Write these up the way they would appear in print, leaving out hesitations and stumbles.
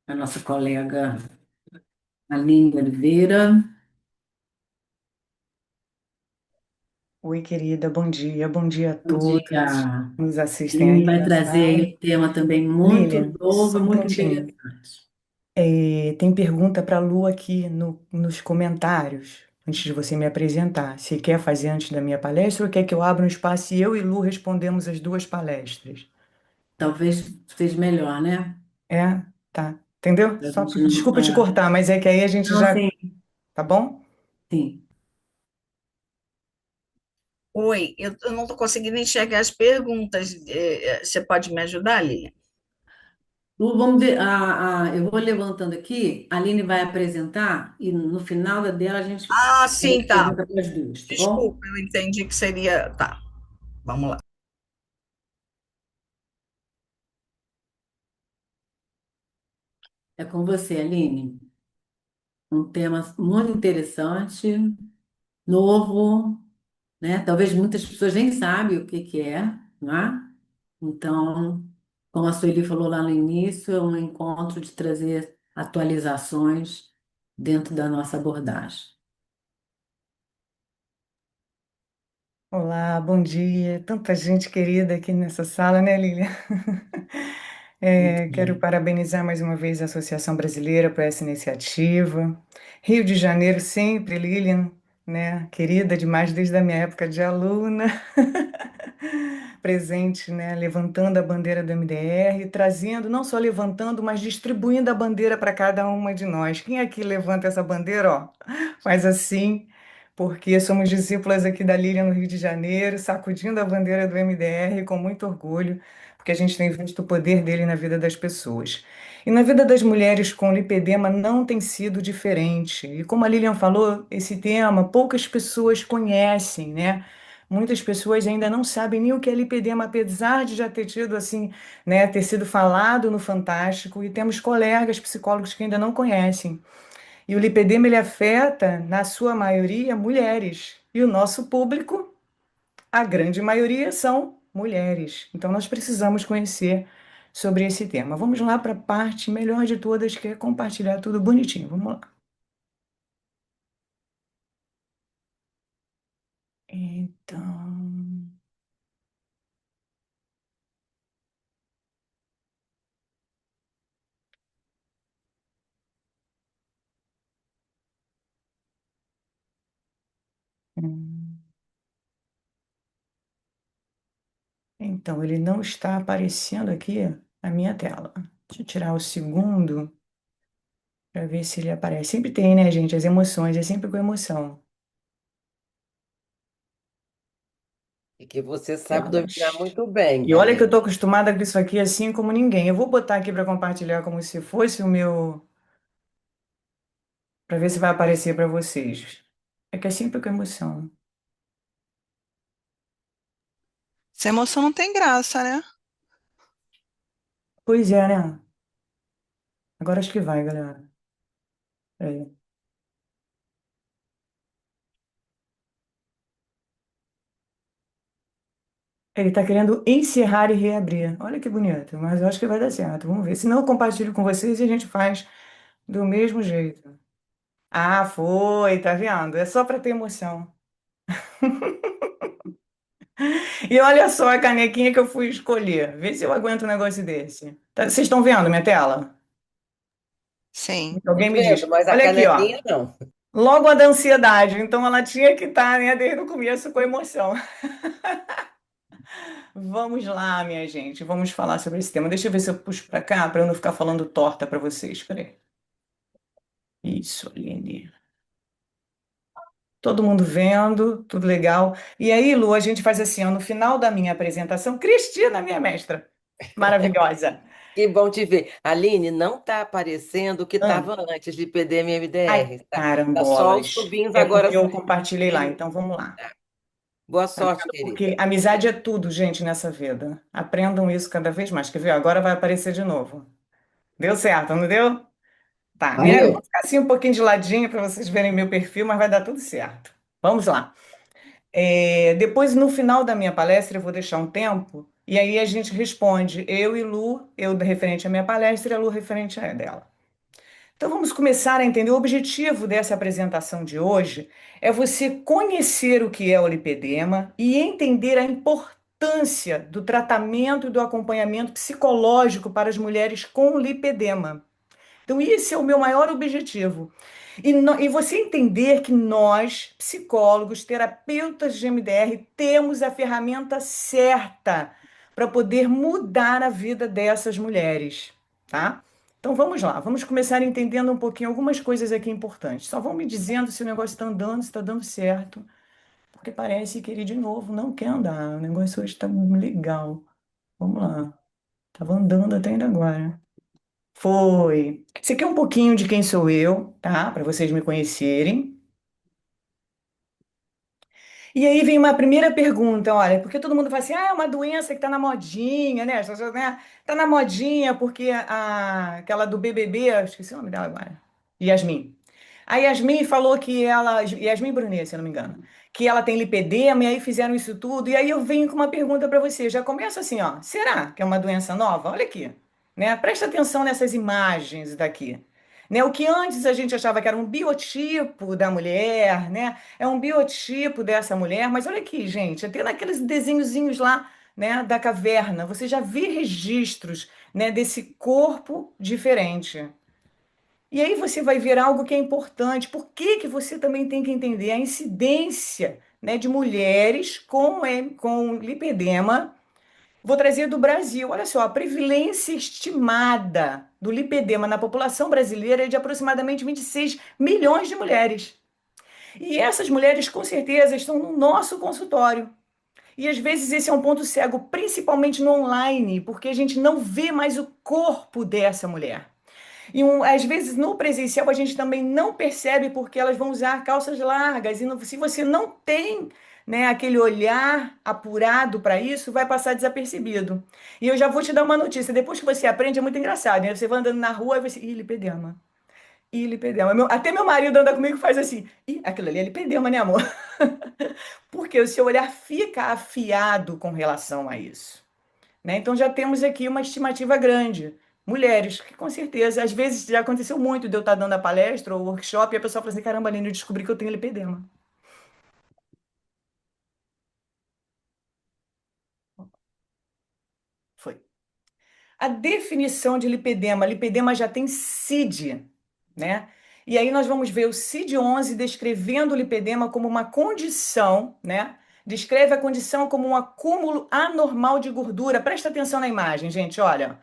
a nossa colega Aline Oliveira. Oi, querida, bom dia a Bom dia. todos A que nos assistem Aline aí vai na trazer sala. aí um tema também muito Lilian, novo só e um muito pontinho. interessante. Tem pergunta para a Lu aqui nos comentários, antes de você me apresentar. Se quer fazer antes da minha palestra ou quer que eu abra um espaço e eu e Lu respondemos as duas palestras? Talvez seja melhor, né? É, tá. Entendeu? A gente não. Desculpa te cortar, mas é que aí a gente Não, já. sim, Tá bom? sim. Oi, eu não estou conseguindo enxergar as perguntas. Você pode me ajudar, Lilian? Lu, eu vou levantando aqui, a Aline vai apresentar e no final da dela a gente Ah, sim, tá. pergunta para as duas, tá bom? Desculpa, eu entendi que seria. Tá, vamos lá. É com você, Aline. Um tema muito interessante, novo, né? Talvez muitas pessoas nem sabem o que que é, não é? Então, como a Sueli falou lá no início, é um encontro de trazer atualizações dentro da nossa abordagem. Olá, bom dia. Tanta gente querida aqui nessa sala, né, Lilian? Muito Quero bem. parabenizar mais uma vez a Associação Brasileira por essa iniciativa. Rio de Janeiro sempre, Lilian, né? Querida demais desde a minha época de aluna, presente, né? Levantando a bandeira do MDR, trazendo, não só levantando, mas distribuindo a bandeira para cada uma de nós. Quem aqui levanta essa bandeira, ó, faz assim, porque somos discípulas aqui da Lilian no Rio de Janeiro, sacudindo a bandeira do MDR com muito orgulho, porque a gente tem visto o poder dele na vida das pessoas. E na vida das mulheres com lipedema não tem sido diferente. E como a Lilian falou, esse tema poucas pessoas conhecem, né? Muitas pessoas ainda não sabem nem o que é lipedema, apesar de já ter tido assim, né, ter sido falado no Fantástico, e temos colegas psicólogos que ainda não conhecem. E o lipedema ele afeta, na sua maioria, mulheres. E o nosso público, a grande maioria, são mulheres. Então nós precisamos conhecer sobre esse tema. Vamos lá para a parte melhor de todas, que é compartilhar tudo bonitinho. Vamos lá. Então, hum, então ele não está aparecendo aqui na minha tela. Deixa eu tirar o segundo para ver se ele aparece. Sempre tem, né, gente? As emoções, é sempre com emoção. E que você sabe dominar Telas. muito bem, E olha que eu Aline. estou acostumada com isso aqui assim como ninguém. Eu vou botar aqui para compartilhar como se fosse o meu, para ver se vai aparecer para vocês. É que é sempre com emoção. Sem emoção não tem graça, né? Pois é, né? Agora acho que vai, galera. É. Ele está querendo encerrar e reabrir. Olha que bonito, mas eu acho que vai dar certo. Vamos ver. Se não, eu compartilho com vocês e a gente faz do mesmo jeito. Ah, foi, tá vendo? É só para ter emoção. E olha só a canequinha que eu fui escolher. Vê se eu aguento um negócio desse. Vocês estão vendo minha tela? Sim. Alguém Tô me vendo, diz. mas a Olha aqui, ó. canequinha não. Logo a da ansiedade. Então ela tinha que estar, né, desde o começo com emoção. Vamos lá, minha gente. Vamos falar sobre esse tema. Deixa eu ver se eu puxo para cá para eu não ficar falando torta para vocês. Peraí. Isso, Aline. Todo mundo vendo, tudo legal. E aí, Lu, a gente faz assim, ó, no final da minha apresentação, Cristina, minha mestra, maravilhosa. Que bom te ver. Aline, não está aparecendo o que Ah, estava antes de PDM e ai, MDR, tá? Tá só os carambolas. tubinhos É agora porque eu compartilhei lá, saindo. então vamos lá. Tá. Boa Tá sorte, vendo? Porque querida. amizade é tudo, gente, nessa vida. Aprendam isso cada vez mais. Quer ver? Agora vai aparecer de novo. Deu certo, não deu? Tá. Eu vou Valeu. ficar assim um pouquinho de ladinho para vocês verem meu perfil, mas vai dar tudo certo. Vamos lá. Depois, no final da minha palestra, eu vou deixar um tempo e aí a gente responde, eu e Lu, eu referente à minha palestra e a Lu referente à dela. Então vamos começar a entender. O objetivo dessa apresentação de hoje é você conhecer o que é o lipedema e entender a importância do tratamento e do acompanhamento psicológico para as mulheres com lipedema. Então, esse é o meu maior objetivo. E você entender que nós, psicólogos, terapeutas de MDR, temos a ferramenta certa para poder mudar a vida dessas mulheres, tá? Então vamos lá, vamos começar entendendo um pouquinho algumas coisas aqui importantes. Só vão me dizendo se o negócio está andando, se está dando certo, porque parece que ele de novo não quer andar. O negócio hoje está legal. Vamos lá. Estava andando até ainda agora. Foi. Isso aqui é um pouquinho de quem sou eu, tá? Para vocês me conhecerem. E aí vem uma primeira pergunta, olha, porque todo mundo fala assim, é uma doença que tá na modinha, né? Tá na modinha porque aquela do BBB, eu esqueci o nome dela agora, Yasmin. A Yasmin falou que ela, Yasmin Brunet, se eu não me engano, que ela tem lipedema e aí fizeram isso tudo. E aí eu venho com uma pergunta para você, já começo assim, ó, será que é uma doença nova? Olha aqui, né? Presta atenção nessas imagens daqui. Né, o que antes a gente achava que era um biotipo da mulher, né? É um biotipo dessa mulher, mas olha aqui, gente, até naqueles desenhozinhos lá, né, da caverna, você já vê registros, né, desse corpo diferente. E aí você vai ver algo que é importante. Por que que você também tem que entender a incidência, né, de mulheres com lipedema? Vou trazer do Brasil. Olha só, a prevalência estimada do lipedema na população brasileira é de aproximadamente 26 milhões de mulheres. E essas mulheres, com certeza, estão no nosso consultório. E às vezes esse é um ponto cego, principalmente no online, porque a gente não vê mais o corpo dessa mulher. Às vezes no presencial a gente também não percebe porque elas vão usar calças largas. Se você não tem, né, aquele olhar apurado para isso, vai passar desapercebido. E eu já vou te dar uma notícia. Depois que você aprende, é muito engraçado, né? Você vai andando na rua e você. Ih, lipedema. Ih, lipedema. Até meu marido anda comigo e faz assim. Ih, aquilo ali é lipedema, né, amor? Porque o seu olhar fica afiado com relação a isso. Né? Então já temos aqui uma estimativa grande. Mulheres, que com certeza, às vezes já aconteceu muito de eu estar dando a palestra ou workshop e a pessoa fala assim, caramba, Aline, eu descobri que eu tenho lipedema. Foi. A definição de lipedema, lipedema já tem CID, né? E aí nós vamos ver o CID-11 descrevendo o lipedema como uma condição, né? Descreve a condição como um acúmulo anormal de gordura. Presta atenção na imagem, gente, olha.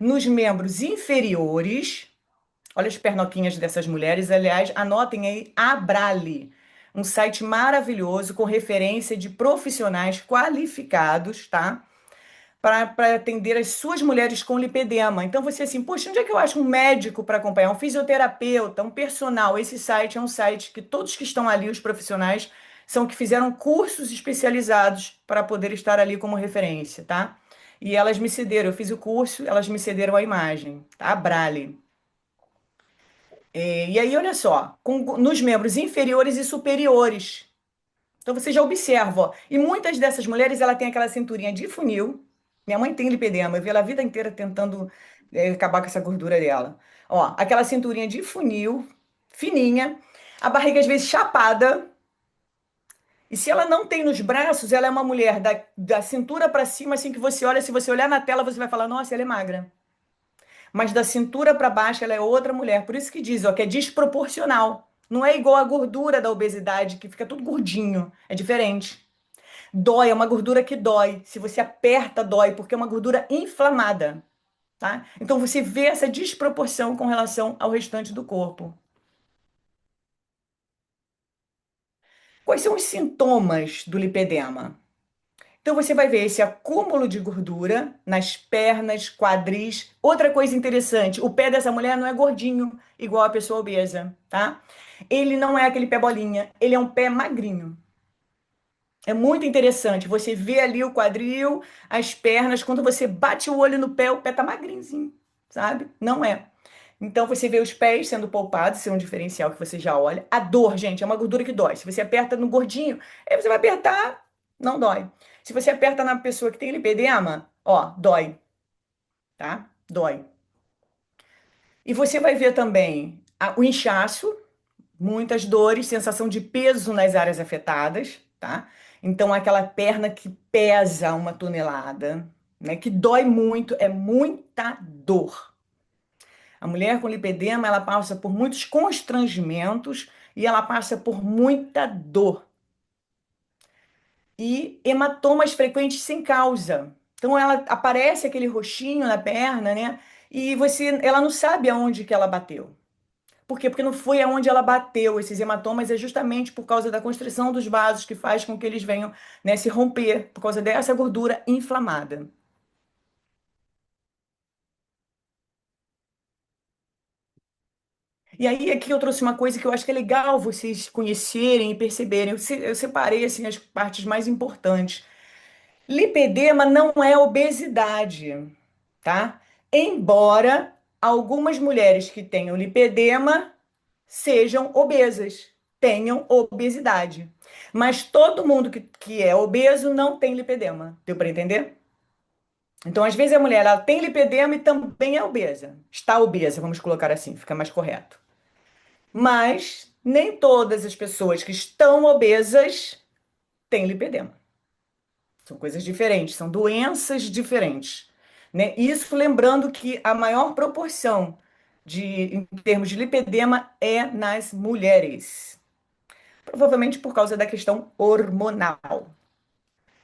Nos membros inferiores, olha as pernoquinhas dessas mulheres. Aliás, anotem aí Abrale, um site maravilhoso com referência de profissionais qualificados, tá? Para atender as suas mulheres com lipedema. Então você assim, poxa, onde é que eu acho um médico para acompanhar? Um fisioterapeuta, um personal? Esse site é um site que todos que estão ali, os profissionais, são que fizeram cursos especializados para poder estar ali como referência, tá? E elas me cederam, eu fiz o curso, elas me cederam a imagem, tá? Abrale. E aí, olha só, nos membros inferiores e superiores. Então você já observa, ó, e muitas dessas mulheres ela tem aquela cinturinha de funil. Minha mãe tem lipedema, eu vi ela a vida inteira tentando acabar com essa gordura dela. Ó, aquela cinturinha de funil, fininha, a barriga às vezes chapada. E se ela não tem nos braços, ela é uma mulher da cintura para cima, assim que você olha, se você olhar na tela, você vai falar, nossa, ela é magra. Mas da cintura para baixo ela é outra mulher. Por isso que diz, ó, que é desproporcional. Não é igual a gordura da obesidade, que fica tudo gordinho. É diferente. Dói, é uma gordura que dói. Se você aperta, dói, porque é uma gordura inflamada, tá? Então você vê essa desproporção com relação ao restante do corpo. Quais são os sintomas do lipedema? Então você vai ver esse acúmulo de gordura nas pernas, quadris. Outra coisa interessante, o pé dessa mulher não é gordinho, igual a pessoa obesa, tá? Ele não é aquele pé bolinha, ele é um pé magrinho. É muito interessante. Você vê ali o quadril, as pernas, quando você bate o pé tá magrinhozinho, sabe? Não é. Então você vê os pés sendo poupados, isso é um diferencial que você já olha. A dor, gente, é uma gordura que dói. Se você aperta no gordinho, aí você vai apertar, não dói. Se você aperta na pessoa que tem lipedema, ó, dói, tá? Dói. E você vai ver também O inchaço, muitas dores, sensação de peso nas áreas afetadas, tá? Então, aquela perna que pesa 1 tonelada, né? Que dói muito, é muita dor. A mulher com lipedema, ela passa por muitos constrangimentos e ela passa por muita dor. E hematomas frequentes sem causa. Então, ela aparece aquele roxinho na perna, né? E ela não sabe aonde que ela bateu. Por quê? Porque não foi aonde ela bateu. Esses hematomas é justamente por causa da constrição dos vasos que faz com que eles venham, né, se romper, por causa dessa gordura inflamada. E aí aqui eu trouxe uma coisa que eu acho que é legal vocês conhecerem e perceberem. Eu separei assim as partes mais importantes. Lipedema não é obesidade, tá? Embora algumas mulheres que tenham lipedema sejam obesas, tenham obesidade. Mas todo mundo que é obeso não tem lipedema. Deu para entender? Então, às vezes, a mulher ela tem lipedema e também é obesa. Está obesa, vamos colocar assim, fica mais correto. Mas nem todas as pessoas que estão obesas têm lipedema. São coisas diferentes, são doenças diferentes, né? Isso lembrando que a maior proporção em termos de lipedema é nas mulheres. Provavelmente por causa da questão hormonal.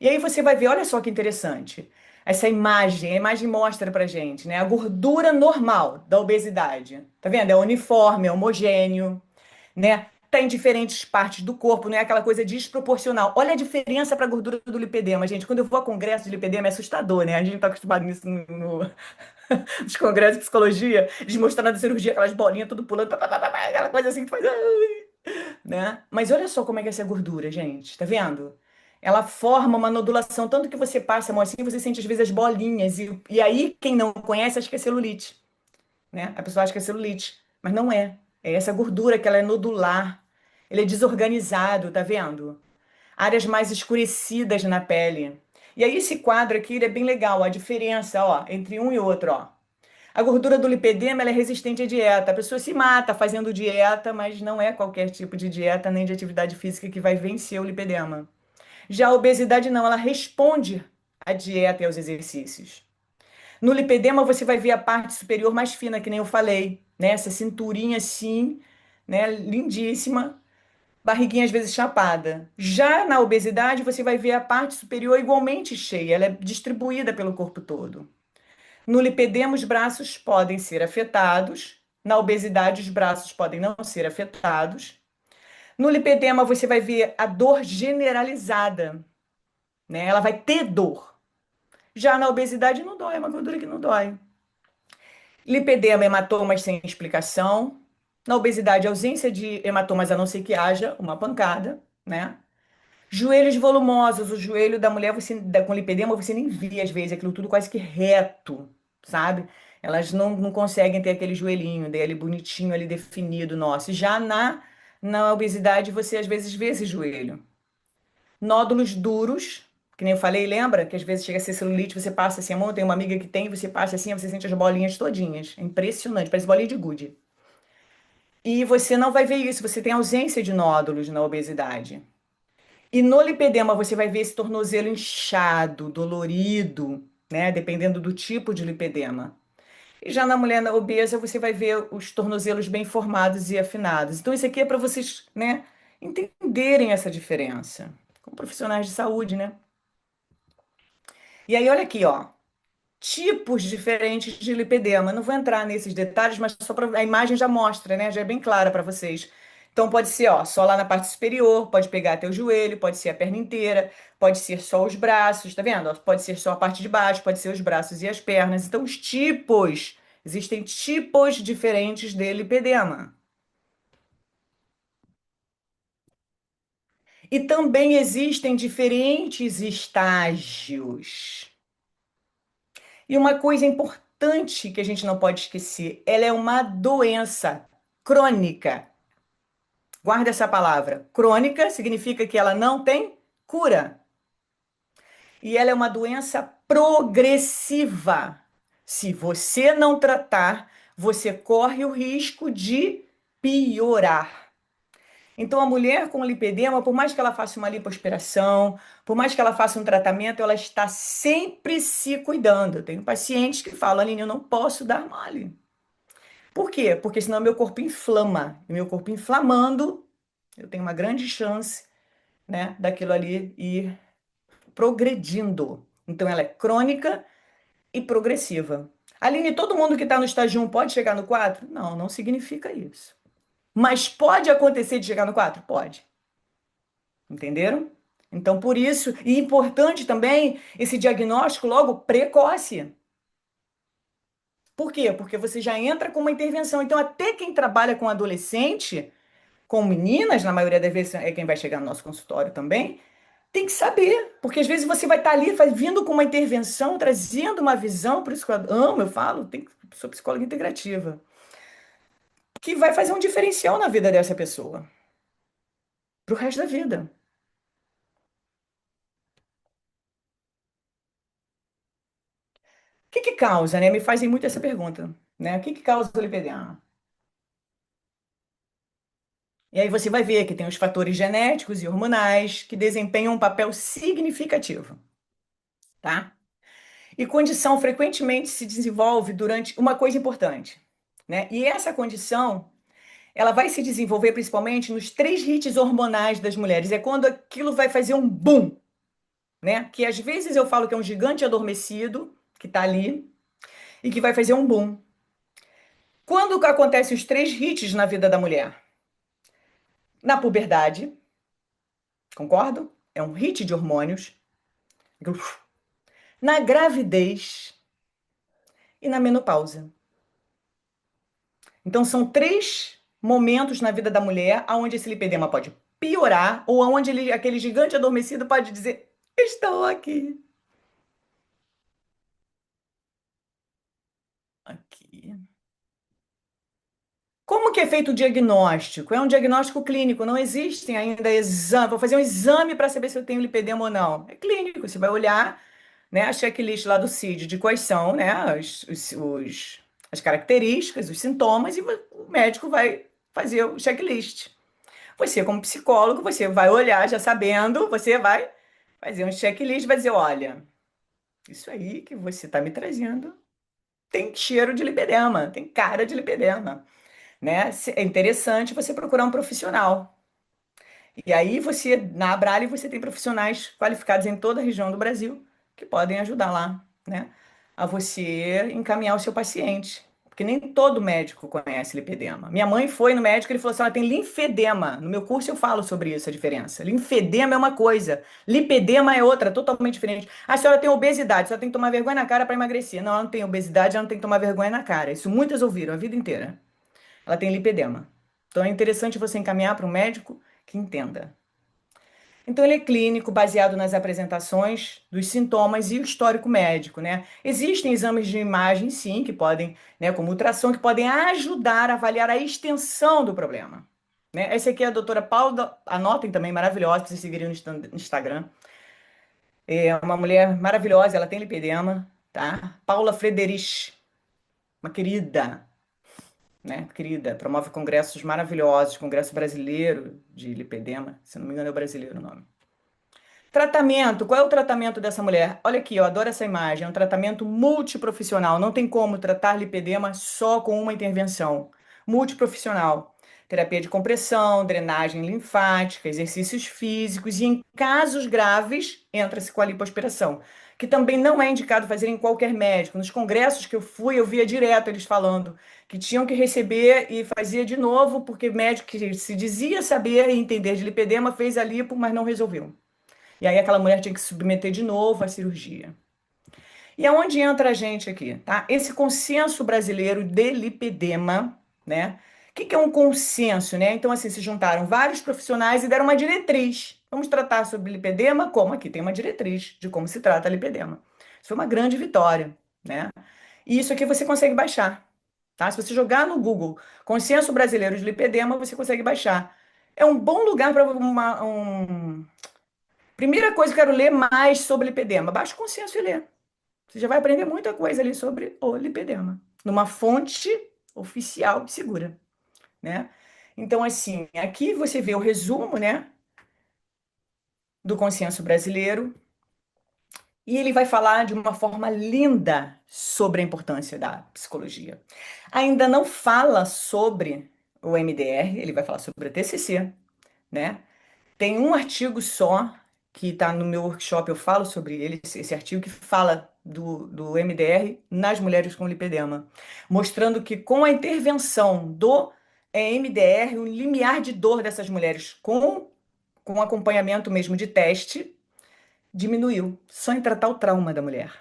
E aí você vai ver, olha só que interessante. Essa imagem, a imagem mostra pra gente, né? A gordura normal da obesidade. Tá vendo? É uniforme, é homogêneo, né? Tá em diferentes partes do corpo, não é aquela coisa desproporcional. Olha a diferença para a gordura do lipedema, gente. Quando eu vou a congresso de lipedema é assustador, né? A gente tá acostumado nisso nos congressos de psicologia, eles mostrando a cirurgia, aquelas bolinhas tudo pulando, pá, pá, pá, pá, aquela coisa assim que faz, né? Mas olha só como é que é essa gordura, gente. Tá vendo? Ela forma uma nodulação, tanto que você passa a mão assim, você sente às vezes as bolinhas. E aí, quem não conhece, acha que é celulite, né? A pessoa acha que é celulite, mas não é. É essa gordura que ela é nodular. Ele é desorganizado, tá vendo? Áreas mais escurecidas na pele. E aí esse quadro aqui, ele é bem legal, a diferença, ó, entre um e outro, ó. A gordura do lipedema, ela é resistente à dieta. A pessoa se mata fazendo dieta, mas não é qualquer tipo de dieta nem de atividade física que vai vencer o lipedema. Já a obesidade não, ela responde à dieta e aos exercícios. No lipedema você vai ver a parte superior mais fina, que nem eu falei, né? Essa cinturinha assim, né? Lindíssima, barriguinha às vezes chapada. Já na obesidade você vai ver a parte superior igualmente cheia, ela é distribuída pelo corpo todo. No lipedema os braços podem ser afetados, na obesidade os braços podem não ser afetados. No lipedema você vai ver a dor generalizada, né? Ela vai ter dor. Já na obesidade não dói, é uma gordura que não dói. Lipedema, hematomas sem explicação. Na obesidade, ausência de hematomas, a não ser que haja uma pancada, né? Joelhos volumosos, o joelho da mulher com lipedema, você nem vê às vezes, aquilo tudo quase que reto, sabe? Elas não conseguem ter aquele joelhinho dele bonitinho ali definido, nosso. Já na obesidade, você às vezes vê esse joelho. Nódulos duros, que nem eu falei, lembra? Que às vezes chega a ser celulite, você passa assim a mão, tem uma amiga que tem, você passa assim, você sente as bolinhas todinhas. É impressionante, parece bolinha de gude. E você não vai ver isso, você tem ausência de nódulos na obesidade. E no lipedema você vai ver esse tornozelo inchado, dolorido, né? Dependendo do tipo de lipedema. E já na mulher obesa você vai ver os tornozelos bem formados e afinados. Então isso aqui é para vocês, né, entenderem essa diferença. Como profissionais de saúde, né? E aí olha aqui, ó. Tipos diferentes de lipedema. Não vou entrar nesses detalhes, mas só a imagem já mostra, né? Já é bem clara para vocês. Então pode ser, ó, só lá na parte superior, pode pegar até o joelho, pode ser a perna inteira, pode ser só os braços, tá vendo? Ó, pode ser só a parte de baixo, pode ser os braços e as pernas. Então os tipos, existem tipos diferentes de lipedema. E também existem diferentes estágios. E uma coisa importante que a gente não pode esquecer, ela é uma doença crônica. Guarda essa palavra. Crônica significa que ela não tem cura. E ela é uma doença progressiva. Se você não tratar, você corre o risco de piorar. Então, a mulher com lipedema, por mais que ela faça uma lipoaspiração, por mais que ela faça um tratamento, ela está sempre se cuidando. Eu tenho pacientes que falam, Aline, eu não posso dar mole. Por quê? Porque senão meu corpo inflama. E meu corpo inflamando, eu tenho uma grande chance, né, daquilo ali ir progredindo. Então, ela é crônica e progressiva. Aline, todo mundo que está no estágio 1 pode chegar no 4? Não, não significa isso. Mas pode acontecer de chegar no 4? Pode. Entenderam? Então, por isso, e importante também esse diagnóstico logo precoce. Por quê? Porque você já entra com uma intervenção. Então, até quem trabalha com adolescente, com meninas, na maioria das vezes é quem vai chegar no nosso consultório também, tem que saber. Porque às vezes você vai estar ali vindo com uma intervenção, trazendo uma visão, por isso que eu amo, eu falo, sou psicóloga integrativa, que vai fazer um diferencial na vida dessa pessoa, pro resto da vida. O que que causa, né? Me fazem muito essa pergunta, né? O que que causa o lipedema? E aí você vai ver que tem os fatores genéticos e hormonais que desempenham um papel significativo, tá? E condição frequentemente se desenvolve durante uma coisa importante, né? E essa condição, ela vai se desenvolver principalmente nos três hits hormonais das mulheres. É quando aquilo vai fazer um boom, né? Que às vezes eu falo que é um gigante adormecido que tá ali e que vai fazer um boom. Quando acontecem os três hits na vida da mulher? Na puberdade, concordo? É um hit de hormônios. Na gravidez e na menopausa. Então, são três momentos na vida da mulher onde esse lipedema pode piorar ou onde aquele gigante adormecido pode dizer: estou aqui. Aqui. Como que é feito o diagnóstico? É um diagnóstico clínico, não existem ainda exame. Vou fazer um exame para saber se eu tenho lipedema ou não. É clínico, você vai olhar, né, a checklist lá do CID de quais são, né, as características, os sintomas, e o médico vai fazer o checklist. Você, como psicólogo, você vai olhar já sabendo, você vai fazer um checklist, vai dizer, olha, isso aí que você está me trazendo tem cheiro de lipedema, tem cara de lipedema, né? É interessante você procurar um profissional. E aí você, na Abrale, você tem profissionais qualificados em toda a região do Brasil que podem ajudar lá, né? A você encaminhar o seu paciente. Porque nem todo médico conhece lipedema. Minha mãe foi no médico e ele falou assim: ela tem linfedema. No meu curso eu falo sobre isso, a diferença. Linfedema é uma coisa, lipedema é outra, totalmente diferente. A senhora tem obesidade, a senhora tem que tomar vergonha na cara para emagrecer. Não, ela não tem obesidade, ela não tem que tomar vergonha na cara. Isso muitas ouviram a vida inteira. Ela tem lipedema. Então é interessante você encaminhar para um médico que entenda. Então, ele é clínico, baseado nas apresentações dos sintomas e o histórico médico, né? Existem exames de imagem, sim, que podem, né, como ultrassom, que podem ajudar a avaliar a extensão do problema, né? Essa aqui é a doutora Paula, anotem também, maravilhosa, para vocês seguirem no Instagram. É uma mulher maravilhosa, ela tem lipedema, tá? Paula Frederich, uma querida, né? Querida, promove congressos maravilhosos, Congresso Brasileiro de Lipedema, se não me engano é o brasileiro o nome. Tratamento, qual é o tratamento dessa mulher? Olha aqui, eu adoro essa imagem, é um tratamento multiprofissional, não tem como tratar lipedema só com uma intervenção. Multiprofissional, terapia de compressão, drenagem linfática, exercícios físicos e em casos graves, entra-se com a lipoaspiração, que também não é indicado fazer em qualquer médico. Nos congressos que eu fui, eu via direto eles falando que tinham que receber e fazia de novo, porque médico que se dizia saber e entender de lipedema fez a lipo, mas não resolveu. E aí aquela mulher tinha que se submeter de novo à cirurgia. E aonde entra a gente aqui, tá? Esse consenso brasileiro de lipedema, né? O que que é um consenso, né? Então, assim, se juntaram vários profissionais e deram uma diretriz. Vamos tratar sobre lipedema como? Aqui tem uma diretriz de como se trata lipedema. Isso foi uma grande vitória, né? E isso aqui você consegue baixar, tá? Se você jogar no Google Consenso Brasileiro de Lipedema, você consegue baixar. É um bom lugar para Primeira coisa, eu quero ler mais sobre lipedema. Baixa o consenso e lê. Você já vai aprender muita coisa ali sobre o lipedema, numa fonte oficial e segura, né? Então, assim, aqui você vê o resumo, né, do consenso brasileiro, e ele vai falar de uma forma linda sobre a importância da psicologia. Ainda não fala sobre o MDR, ele vai falar sobre a TCC, né? Tem um artigo só que está no meu workshop, eu falo sobre ele, esse artigo que fala do MDR nas mulheres com lipedema, mostrando que com a intervenção do MDR, o limiar de dor dessas mulheres com acompanhamento mesmo de teste, diminuiu, só em tratar o trauma da mulher.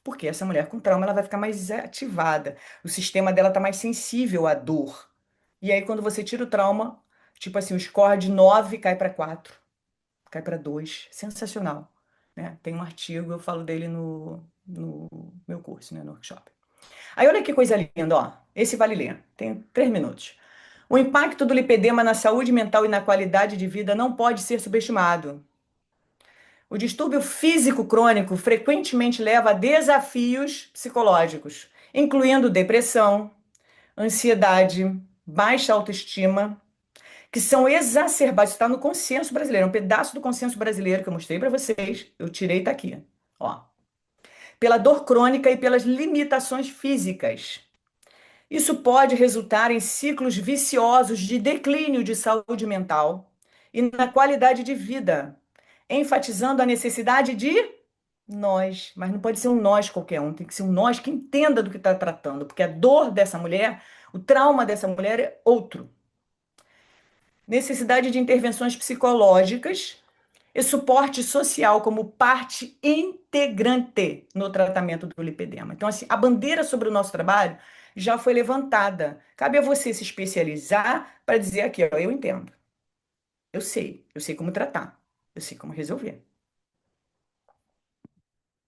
Porque essa mulher com trauma ela vai ficar mais ativada, o sistema dela está mais sensível à dor. E aí, quando você tira o trauma, tipo assim, o score de 9 cai para 4, cai para 2. Sensacional. Né? Tem um artigo, eu falo dele no meu curso, né, no workshop. Aí, olha que coisa linda, ó. Esse vale ler, tem 3 minutos. O impacto do lipedema na saúde mental e na qualidade de vida não pode ser subestimado. O distúrbio físico crônico frequentemente leva a desafios psicológicos, incluindo depressão, ansiedade, baixa autoestima, que são exacerbados. Está no consenso brasileiro, é um pedaço do consenso brasileiro que eu mostrei para vocês. Eu tirei, tá aqui. Ó. Pela dor crônica e pelas limitações físicas. Isso pode resultar em ciclos viciosos de declínio de saúde mental e na qualidade de vida, enfatizando a necessidade de nós, mas não pode ser um nós qualquer um, tem que ser um nós que entenda do que está tratando, porque a dor dessa mulher, o trauma dessa mulher é outro. Necessidade de intervenções psicológicas e suporte social como parte integrante no tratamento do lipedema. Então, assim, a bandeira sobre o nosso trabalho já foi levantada. Cabe a você se especializar para dizer aqui, ó, eu entendo. Eu sei como tratar, eu sei como resolver.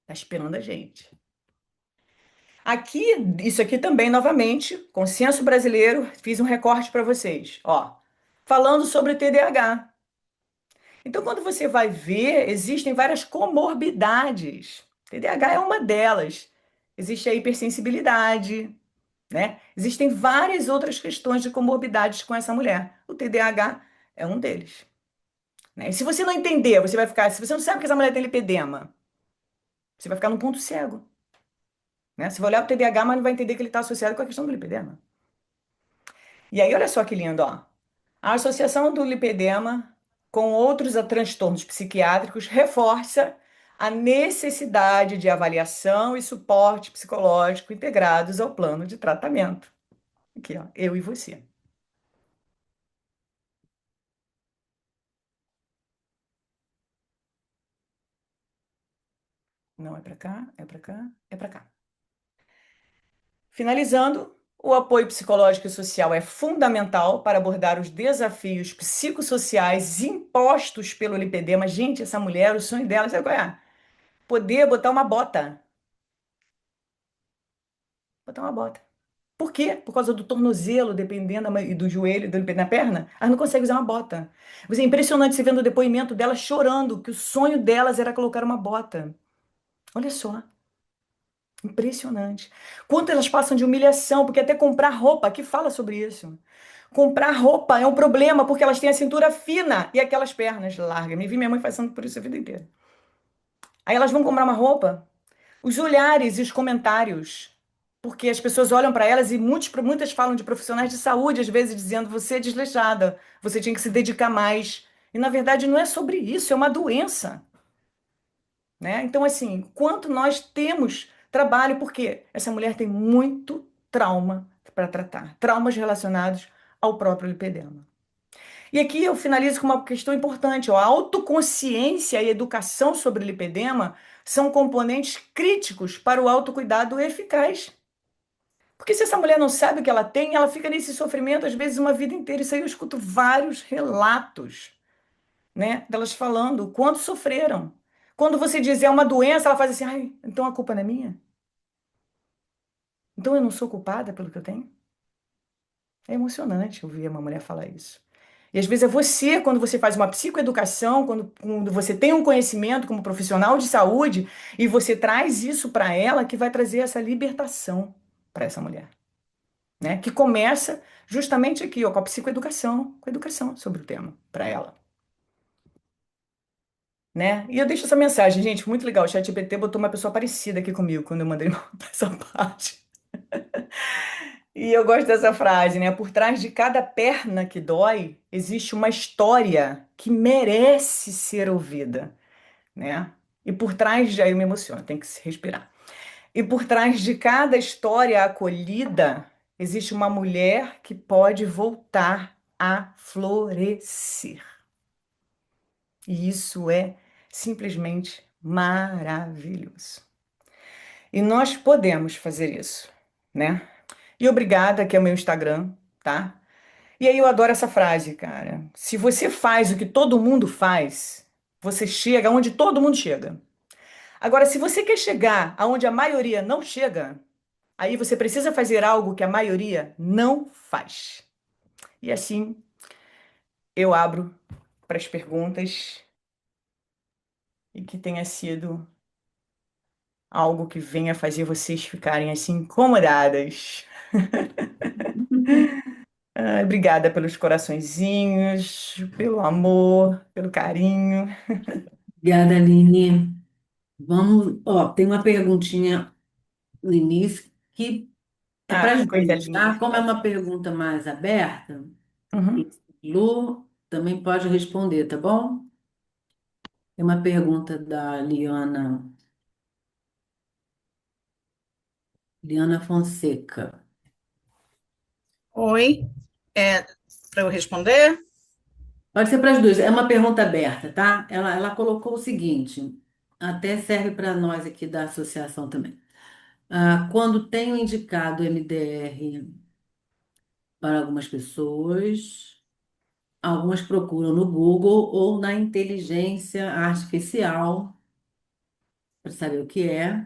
Tá esperando a gente. Aqui, isso aqui também, novamente, consenso brasileiro, fiz um recorte para vocês, ó, falando sobre o TDAH. Então, quando você vai ver, existem várias comorbidades. TDAH é uma delas. Existe a hipersensibilidade, né? Existem várias outras questões de comorbidades com essa mulher. O TDAH é um deles. Né? E se você não entender, você vai ficar. Se você não sabe que essa mulher tem lipedema, você vai ficar num ponto cego. Né? Você vai olhar para o TDAH, mas não vai entender que ele está associado com a questão do lipedema. E aí, olha só que lindo, ó. A associação do lipedema com outros transtornos psiquiátricos reforça a necessidade de avaliação e suporte psicológico integrados ao plano de tratamento. Aqui, ó, eu e você. Não é para cá, é para cá, é para cá. Finalizando, o apoio psicológico e social é fundamental para abordar os desafios psicossociais impostos pelo lipedema. Gente, essa mulher, o sonho dela, sabe qual é? Poder botar uma bota. Botar uma bota. Por quê? Por causa do tornozelo, dependendo, e do joelho, dependendo da perna, elas não conseguem usar uma bota. É impressionante você vendo o depoimento delas chorando, que o sonho delas era colocar uma bota. Olha só. Impressionante. Quanto elas passam de humilhação, porque até comprar roupa, aqui fala sobre isso. Comprar roupa é um problema, porque elas têm a cintura fina e aquelas pernas largas. Me vi minha mãe passando por isso a vida inteira. Aí elas vão comprar uma roupa, os olhares e os comentários, porque as pessoas olham para elas e muitas falam de profissionais de saúde, às vezes dizendo, você é desleixada, você tinha que se dedicar mais. E na verdade não é sobre isso, é uma doença. Né? Então, assim, quanto nós temos trabalho, porque essa mulher tem muito trauma para tratar, traumas relacionados ao próprio lipedema. E aqui eu finalizo com uma questão importante, ó, a autoconsciência e educação sobre lipedema são componentes críticos para o autocuidado eficaz. Porque se essa mulher não sabe o que ela tem, ela fica nesse sofrimento, às vezes, uma vida inteira. Isso aí eu escuto vários relatos, né, delas falando o quanto sofreram. Quando você diz é uma doença, ela faz assim, ai, então a culpa não é minha? Então eu não sou culpada pelo que eu tenho? É emocionante ouvir uma mulher falar isso. E às vezes é você, quando você faz uma psicoeducação, quando você tem um conhecimento como profissional de saúde, e você traz isso para ela, que vai trazer essa libertação para essa mulher. né? Que começa justamente aqui, ó, com a psicoeducação, com a educação sobre o tema para ela, né? E eu deixo essa mensagem, gente, muito legal. O ChatGPT botou uma pessoa parecida aqui comigo quando eu mandei essa parte. E eu gosto dessa frase, né? Por trás de cada perna que dói, existe uma história que merece ser ouvida, né? E por trás de... Aí eu me emociono, tem que se respirar. E por trás de cada história acolhida, existe uma mulher que pode voltar a florescer. E isso é simplesmente maravilhoso. E nós podemos fazer isso, né? E obrigada, que é o meu Instagram, tá? E aí eu adoro essa frase, cara. Se você faz o que todo mundo faz, você chega onde todo mundo chega. Agora, se você quer chegar aonde a maioria não chega, aí você precisa fazer algo que a maioria não faz. E assim eu abro para as perguntas e que tenha sido algo que venha fazer vocês ficarem assim incomodadas. Obrigada pelos coraçõezinhos, pelo amor, pelo carinho. Obrigada, Aline. Vamos, ó, tem uma perguntinha no início que é para Ah, as coisa duas, linda. tá? Como é uma pergunta mais aberta, Uhum. Lu também pode responder, tá bom? Tem uma pergunta da Liana Fonseca. Oi, para eu responder? Pode ser para as duas, é uma pergunta aberta, tá? Ela colocou o seguinte, até serve para nós aqui da associação também. Quando tenho indicado MDR para algumas pessoas, algumas procuram no Google ou na inteligência artificial para saber o que é,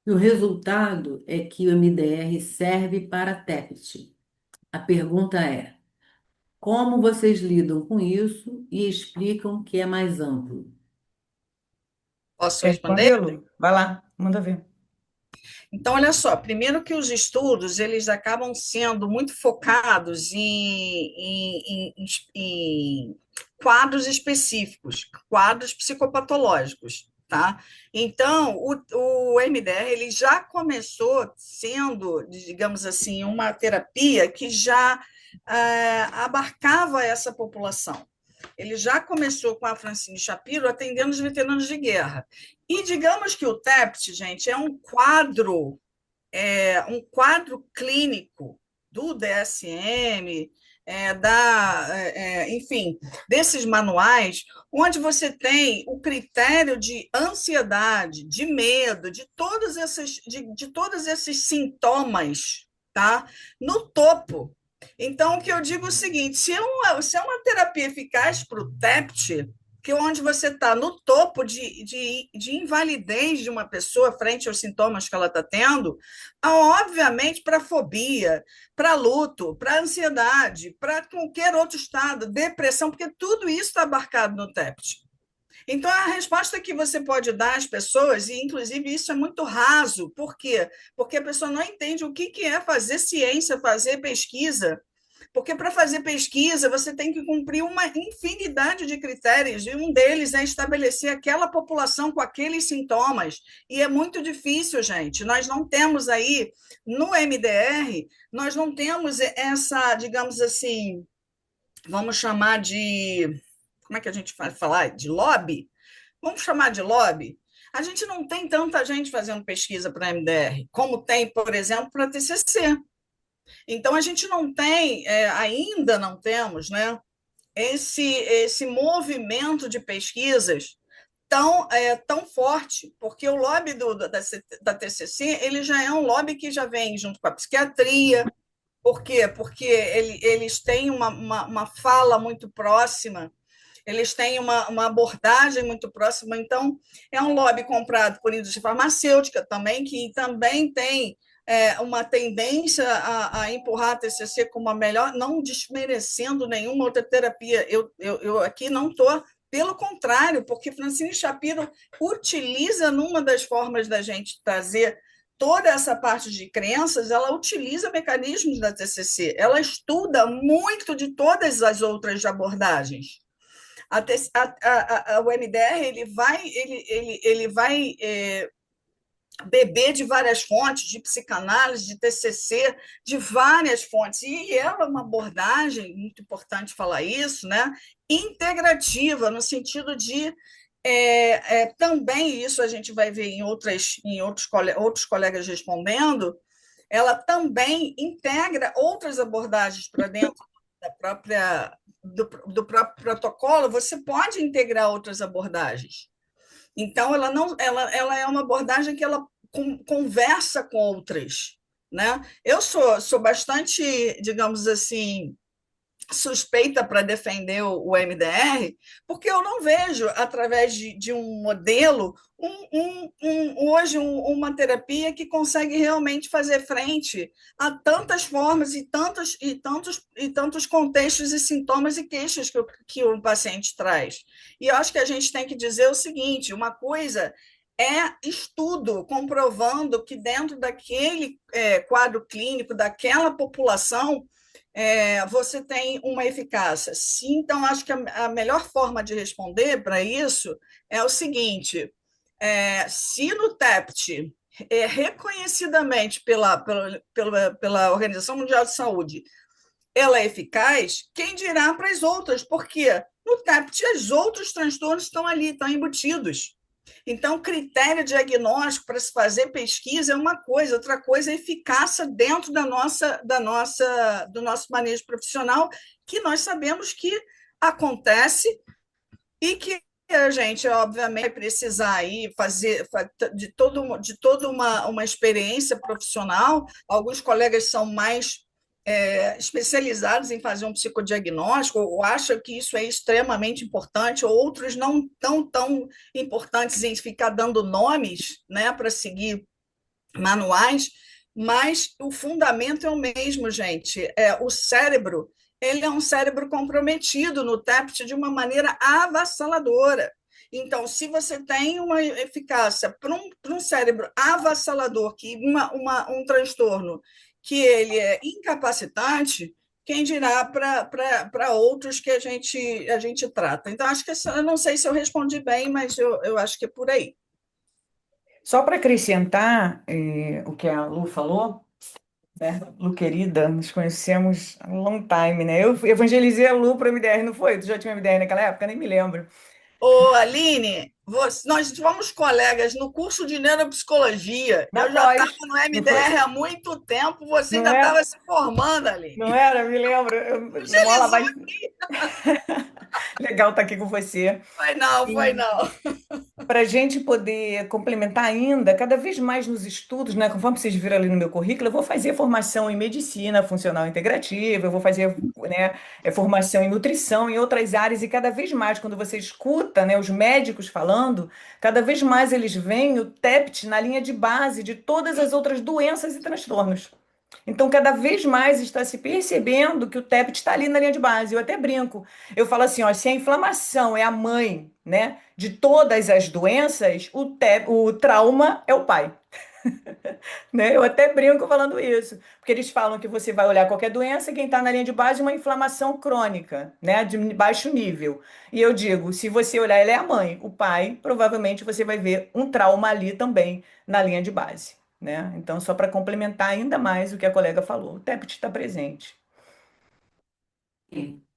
e o resultado é que o MDR serve para TEPT. A pergunta é: como vocês lidam com isso e explicam que é mais amplo? Posso Quer responder? responder, Lu? Vai lá, manda ver. Então, olha só, primeiro que os estudos, eles acabam sendo muito focados em quadros específicos, quadros psicopatológicos, tá? Então, o MDR, ele já começou sendo, digamos assim, uma terapia que já abarcava essa população. Ele já começou com a Francine Shapiro atendendo os veteranos de guerra. E digamos que o TEPT, gente, um quadro clínico do DSM, enfim, desses manuais, onde você tem o critério de ansiedade, de medo, de todos esses sintomas, tá? No topo. Então, o que eu digo é o seguinte: se é uma terapia eficaz para o TEPT, que onde você está no topo de invalidez de uma pessoa frente aos sintomas que ela está tendo, obviamente para fobia, para luto, para ansiedade, para qualquer outro estado, depressão, porque tudo isso está abarcado no TEPT. Então, a resposta que você pode dar às pessoas, e inclusive isso é muito raso, por quê? Porque a pessoa não entende o que é fazer ciência, fazer pesquisa, porque para fazer pesquisa você tem que cumprir uma infinidade de critérios, e um deles é estabelecer aquela população com aqueles sintomas. E é muito difícil, gente. Nós não temos aí, no MDR, nós não temos essa, digamos assim, vamos chamar de. Como é que a gente vai falar? De lobby? Vamos chamar de lobby? A gente não tem tanta gente fazendo pesquisa para MDR, como tem, por exemplo, para TCC. Então, a gente não tem, ainda não temos, né, esse movimento de pesquisas tão forte, porque o lobby da TCC ele já é um lobby que já vem junto com a psiquiatria. Por quê? Porque eles têm uma fala muito próxima, eles têm uma abordagem muito próxima, então é um lobby comprado por indústria farmacêutica também, que também tem uma tendência a empurrar a TCC como a melhor, não desmerecendo nenhuma outra terapia. Eu aqui não estou, pelo contrário, porque Francine Shapiro utiliza numa das formas da gente trazer toda essa parte de crenças, ela utiliza mecanismos da TCC, ela estuda muito de todas as outras abordagens. O MDR ele vai beber de várias fontes, de psicanálise, de TCC, de várias fontes. E ela é uma abordagem, muito importante falar isso, né? Integrativa, no sentido de também, isso a gente vai ver em outros colegas respondendo, ela também integra outras abordagens para dentro do próprio protocolo, você pode integrar outras abordagens. Então, ela é uma abordagem que ela conversa com outras, né? Eu sou bastante, digamos assim, suspeita para defender o MDR, porque eu não vejo, através de um modelo, hoje uma terapia que consegue realmente fazer frente a tantas formas e tantos contextos e sintomas e queixas que o paciente traz. E eu acho que a gente tem que dizer o seguinte: uma coisa é estudo comprovando que dentro daquele quadro clínico, daquela população, você tem uma eficácia. Sim, então, acho que a melhor forma de responder para isso é o seguinte: se no TEPT, reconhecidamente pela Organização Mundial de Saúde, ela é eficaz, quem dirá para as outras? Porque no TEPT, os outros transtornos estão ali, estão embutidos. Então, critério diagnóstico para se fazer pesquisa é uma coisa, outra coisa é eficácia dentro do nosso manejo profissional, que nós sabemos que acontece e que a gente, obviamente, vai precisar aí fazer de toda uma experiência profissional. Alguns colegas são mais especializados em fazer um psicodiagnóstico, ou acham que isso é extremamente importante, outros não tão importantes em ficar dando nomes, né, para seguir manuais, mas o fundamento é o mesmo, gente. O cérebro, ele é um cérebro comprometido no TEPT de uma maneira avassaladora. Então, se você tem uma eficácia para um cérebro avassalador, que um transtorno que ele é incapacitante, quem dirá para outros que a gente trata. Então, acho que eu não sei se eu respondi bem, mas eu acho que é por aí. Só para acrescentar o que a Lu falou, né? Lu, querida, nos conhecemos há um long time, né? Eu evangelizei a Lu para o MDR, não foi? Tu já tinha MDR naquela época? Nem me lembro. Ô, Aline, nós fomos colegas no curso de neuropsicologia. Na Eu já estava pós, no não foi? MDR há muito tempo, você Não ainda é? estava se formando, Aline. Não era? Me lembro. Olha, Agilizou, legal estar aqui com você. foi não. Para a gente poder complementar ainda, cada vez mais nos estudos, né, conforme vocês viram ali no meu currículo, eu vou fazer formação em medicina funcional integrativa, eu vou fazer, né, formação em nutrição, em outras áreas, e cada vez mais, quando você escuta, né, os médicos falando, cada vez mais eles veem o TEPT na linha de base de todas as outras doenças e transtornos. Então, cada vez mais está se percebendo que o TEPT está ali na linha de base. Eu até brinco. Eu falo assim, ó, se a inflamação é a mãe, né, de todas as doenças, o trauma é o pai. Né? Eu até brinco falando isso, porque eles falam que você vai olhar qualquer doença, quem está na linha de base é uma inflamação crônica, né, de baixo nível. E eu digo, se você olhar, ela é a mãe, o pai, provavelmente você vai ver um trauma ali também na linha de base, né? Então, só para complementar ainda mais o que a colega falou, o TEPT está presente.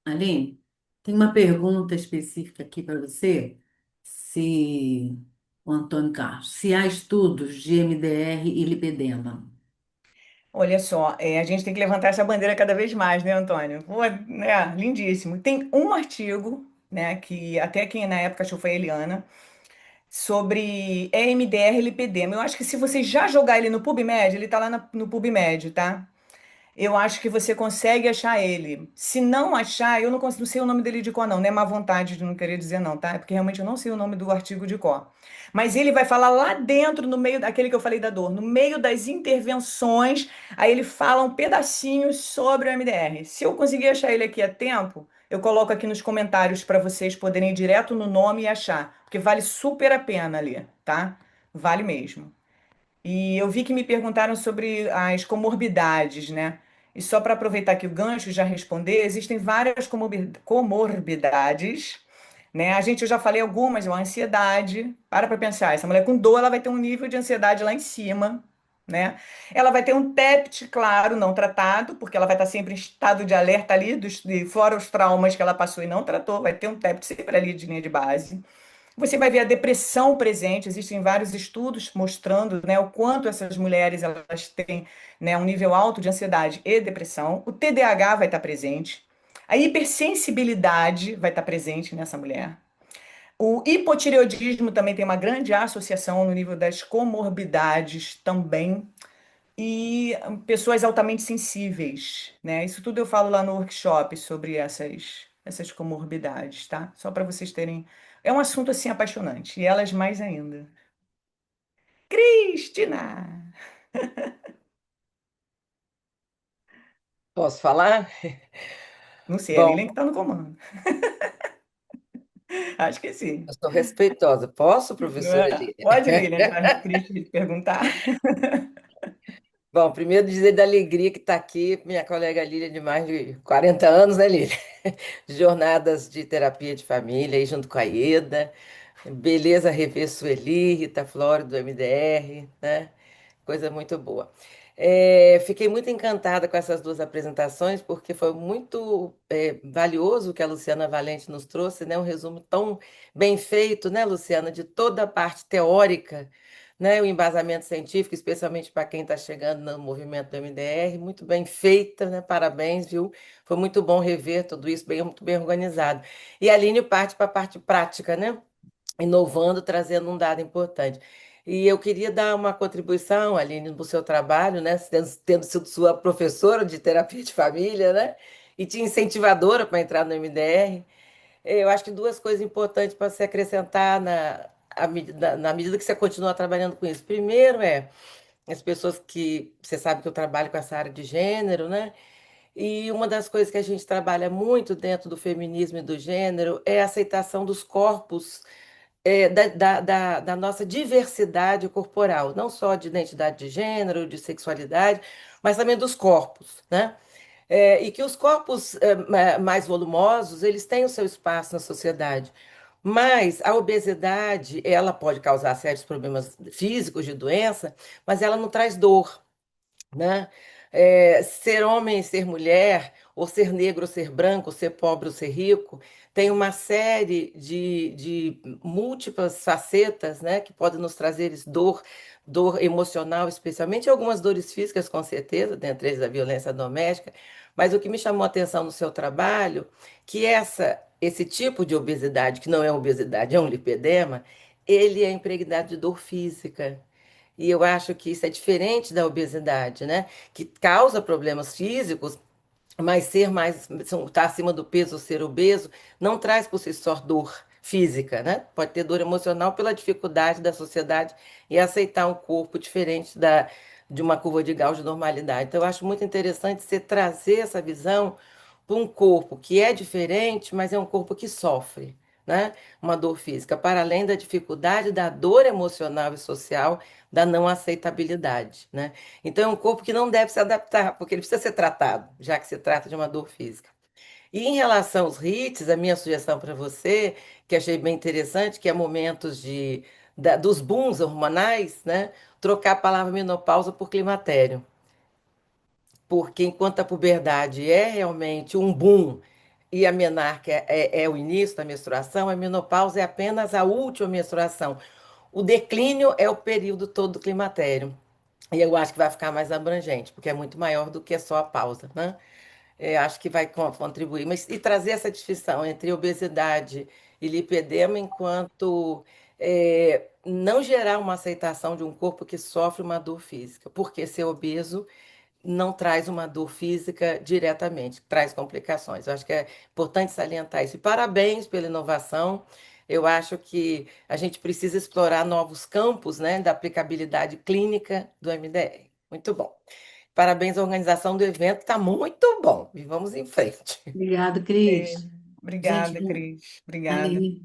Aline, tem uma pergunta específica aqui para você. Se o Antônio Carlos, se há estudos de MDR e lipedema. Olha só, a gente tem que levantar essa bandeira cada vez mais, né, Antônio? Pô, né, lindíssimo. Tem um artigo, né, que até quem na época achou foi a Eliana, sobre EMDR e lipedema. Eu acho que se você já jogar ele no PubMed, ele tá lá no PubMed, tá? Eu acho que você consegue achar ele. Se não achar, eu não consigo, não sei o nome dele de cor, não. Não é má vontade de não querer dizer não, tá? É porque realmente eu não sei o nome do artigo de cor. Mas ele vai falar lá dentro, no meio daquele que eu falei da dor, no meio das intervenções, aí ele fala um pedacinho sobre o MDR. Se eu conseguir achar ele aqui a tempo, eu coloco aqui nos comentários para vocês poderem ir direto no nome e achar, porque vale super a pena ali, tá? Vale mesmo. E eu vi que me perguntaram sobre as comorbidades, né? E só para aproveitar aqui o gancho e já responder, existem várias comorbidades, né? Eu já falei algumas, a ansiedade. Para pensar, essa mulher com dor, ela vai ter um nível de ansiedade lá em cima, né? Ela vai ter um TEPT, claro, não tratado, porque ela vai estar sempre em estado de alerta ali, fora os traumas que ela passou e não tratou, vai ter um TEPT sempre ali de linha de base. Você vai ver a depressão presente, existem vários estudos mostrando, né, o quanto essas mulheres elas têm, né, um nível alto de ansiedade e depressão. O TDAH vai estar presente. A hipersensibilidade vai estar presente nessa mulher. O hipotireoidismo também tem uma grande associação no nível das comorbidades também. E pessoas altamente sensíveis, né? Isso tudo eu falo lá no workshop sobre essas comorbidades, tá? Só para vocês terem. É um assunto assim apaixonante, e elas mais ainda. Cristina! Posso falar? Não sei, a Lilian que Bom, está no comando. Acho que eu sim. sou respeitosa. Posso, Não professora é? Lília? Pode, Lilian, para a Cristina te perguntar. Bom, primeiro dizer da alegria que está aqui, minha colega Lília, de mais de 40 anos, né, Lília? De jornadas de terapia de família, aí junto com a Ieda. Beleza rever Sueli, Rita Flora, do MDR, né? Coisa muito boa. Fiquei muito encantada com essas duas apresentações, porque foi muito valioso o que a Luciana Valente nos trouxe, né? Um resumo tão bem feito, né, Luciana, de toda a parte teórica, né? O embasamento científico, especialmente para quem está chegando no movimento do MDR, muito bem feita, né? Parabéns, viu? Foi muito bom rever tudo isso, muito bem organizado. E a Aline parte para a parte prática, né? Inovando, trazendo um dado importante. E eu queria dar uma contribuição, Aline, no seu trabalho, né? Tendo sido sua professora de terapia de família, né? E te incentivadora para entrar no MDR. Eu acho que duas coisas importantes para se acrescentar na medida que você continua trabalhando com isso. Primeiro as pessoas que você sabe que eu trabalho com essa área de gênero, né? E uma das coisas que a gente trabalha muito dentro do feminismo e do gênero é a aceitação dos corpos da nossa diversidade corporal, não só de identidade de gênero, de sexualidade, mas também dos corpos, né? E que os corpos mais volumosos, eles têm o seu espaço na sociedade. Mas a obesidade, ela pode causar sérios problemas físicos de doença, mas ela não traz dor, né? Ser homem, ser mulher, ou ser negro, ou ser branco, ou ser pobre, ou ser rico, tem uma série de múltiplas facetas, né, que podem nos trazer dor, dor emocional, especialmente algumas dores físicas, com certeza, dentre eles a violência doméstica. Mas o que me chamou a atenção no seu trabalho, que esse tipo de obesidade, que não é obesidade, é um lipedema, ele é impregnado de dor física. E eu acho que isso é diferente da obesidade, né? Que causa problemas físicos, mas estar acima do peso ou ser obeso não traz por si só dor física, né? Pode ter dor emocional pela dificuldade da sociedade em aceitar um corpo diferente de uma curva de Gauss de normalidade. Então, eu acho muito interessante você trazer essa visão para um corpo que é diferente, mas é um corpo que sofre, né? Uma dor física, para além da dificuldade da dor emocional e social da não aceitabilidade, né? Então é um corpo que não deve se adaptar, porque ele precisa ser tratado, já que se trata de uma dor física. E em relação aos HIITs, a minha sugestão para você, que achei bem interessante, que é momentos dos booms hormonais, né? Trocar a palavra menopausa por climatério. Porque enquanto a puberdade é realmente um boom e a menarca é o início da menstruação, a menopausa é apenas a última menstruação. O declínio é o período todo do climatério. E eu acho que vai ficar mais abrangente, porque é muito maior do que só a pausa, né? Acho que vai contribuir. Mas e trazer essa distinção entre obesidade e lipedema enquanto não gerar uma aceitação de um corpo que sofre uma dor física, porque ser obeso não traz uma dor física diretamente, traz complicações. Eu acho que é importante salientar isso. E parabéns pela inovação. Eu acho que a gente precisa explorar novos campos, né, da aplicabilidade clínica do MDR. Muito bom. Parabéns à organização do evento, está muito bom. E vamos em frente. Obrigado, É, Cris. Gente, obrigada, Cris. Obrigada. Aline,